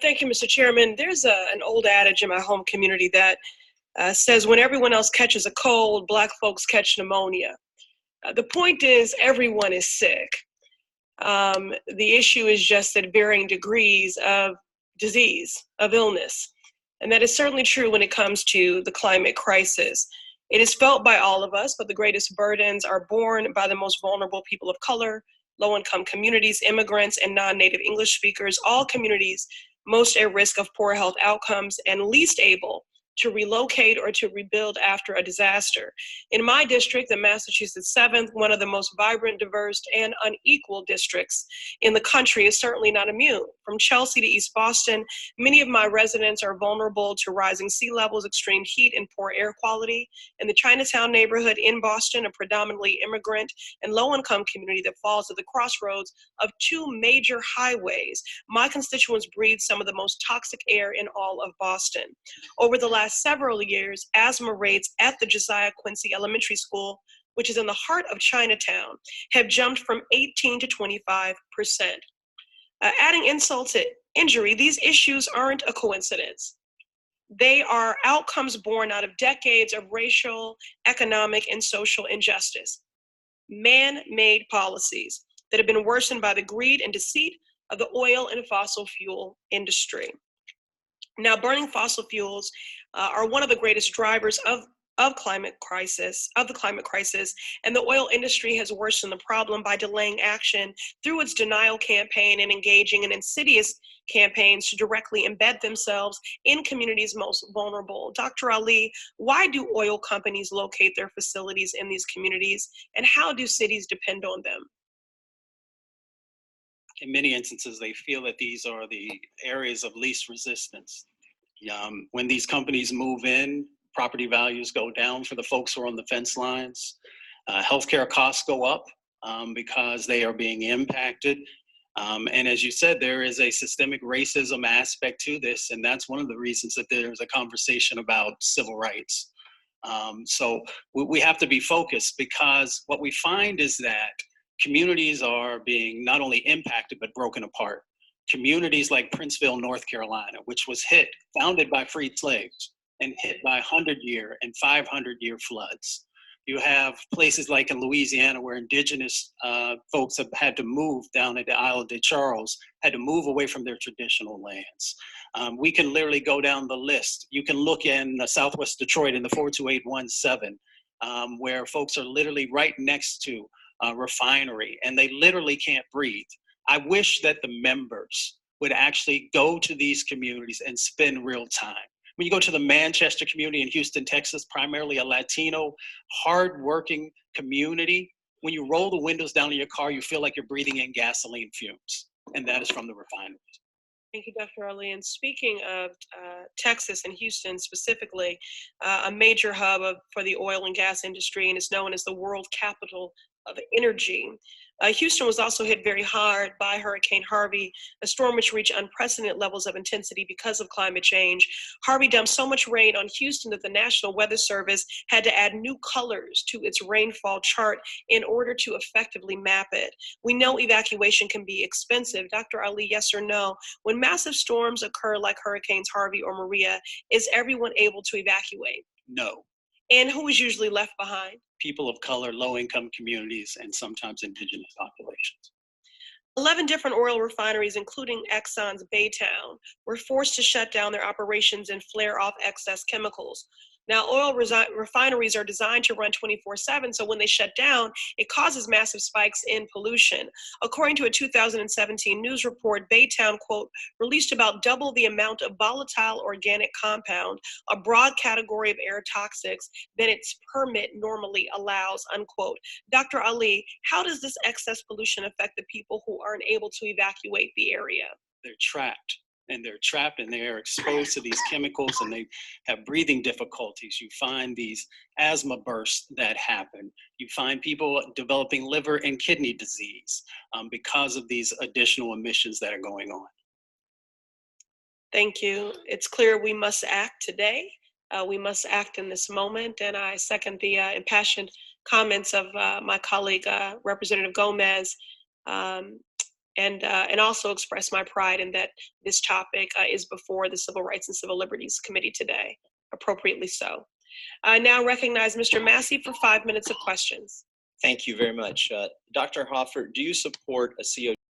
Thank you, Mr. Chairman. There's an old adage in my home community that says when everyone else catches a cold, Black folks catch pneumonia. The point is, everyone is sick. The issue is just at varying degrees of disease, of illness. And that is certainly true when it comes to the climate crisis. It is felt by all of us, but the greatest burdens are borne by the most vulnerable people of color, low-income communities, immigrants, and non-native English speakers, all communities most at risk of poor health outcomes and least able to relocate or to rebuild after a disaster. In my district, the Massachusetts 7th, one of the most vibrant, diverse, and unequal districts in the country, is certainly not immune. From Chelsea to East Boston, many of my residents are vulnerable to rising sea levels, extreme heat, and poor air quality. In the Chinatown neighborhood in Boston, a predominantly immigrant and low-income community that falls at the crossroads of two major highways, my constituents breathe some of the most toxic air in all of Boston. Over the last several years, asthma rates at the Josiah Quincy Elementary School, which is in the heart of Chinatown, have jumped from 18 to 25%. Adding insult to injury, these issues aren't a coincidence. They are outcomes born out of decades of racial, economic, and social injustice. Man-made policies that have been worsened by the greed and deceit of the oil and fossil fuel industry. Now, burning fossil fuels are one of the greatest drivers of the climate crisis, and the oil industry has worsened the problem by delaying action through its denial campaign and engaging in insidious campaigns to directly embed themselves in communities most vulnerable. Dr. Ali, why do oil companies locate their facilities in these communities, and how do cities depend on them? In many instances, they feel that these are the areas of least resistance. When these companies move in, property values go down for the folks who are on the fence lines. Healthcare costs go up because they are being impacted. And as you said, there is a systemic racism aspect to this, and that's one of the reasons that there's a conversation about civil rights. So we have to be focused, because what we find is that communities are being not only impacted, but broken apart. Communities like Princeville, North Carolina, which was founded by freed slaves and hit by 100-year and 500-year floods. You have places like in Louisiana where indigenous folks have had to move down at the Isle de Charles, had to move away from their traditional lands. We can literally go down the list. You can look in Southwest Detroit in the 42817, where folks are literally right next to refinery, and they literally can't breathe. I wish that the members would actually go to these communities and spend real time. When you go to the Manchester community in Houston, Texas, primarily a Latino, hardworking community, when you roll the windows down in your car, you feel like you're breathing in gasoline fumes, and that is from the refineries. Thank you, Dr. Ali. And speaking of Texas and Houston specifically, a major hub for the oil and gas industry, and it's known as the world capital of energy. Houston was also hit very hard by Hurricane Harvey, a storm which reached unprecedented levels of intensity because of climate change. Harvey dumped so much rain on Houston that the National Weather Service had to add new colors to its rainfall chart in order to effectively map it. We know evacuation can be expensive. Dr. Ali, yes or no? When massive storms occur like Hurricanes Harvey or Maria, is everyone able to evacuate? No. And who is usually left behind? People of color, low-income communities, and sometimes indigenous populations. 11 different oil refineries, including Exxon's Baytown, were forced to shut down their operations and flare off excess chemicals. Now, oil refineries are designed to run 24/7, so when they shut down, it causes massive spikes in pollution. According to a 2017 news report, Baytown, quote, released about double the amount of volatile organic compound, a broad category of air toxics, than its permit normally allows, unquote. Dr. Ali, how does this excess pollution affect the people who aren't able to evacuate the area? They're trapped. And they're exposed to these chemicals, and they have breathing difficulties. You find these asthma bursts that happen. You find people developing liver and kidney disease because of these additional emissions that are going on. Thank you. It's clear we must act today. We must act in this moment, and I second the impassioned comments of my colleague, Representative Gomez. and also express my pride in that this topic is before the Civil Rights and Civil Liberties Committee today, appropriately so. I now recognize Mr. Massey for 5 minutes of questions. Thank you very much. Dr. Hoffer, do you support a CO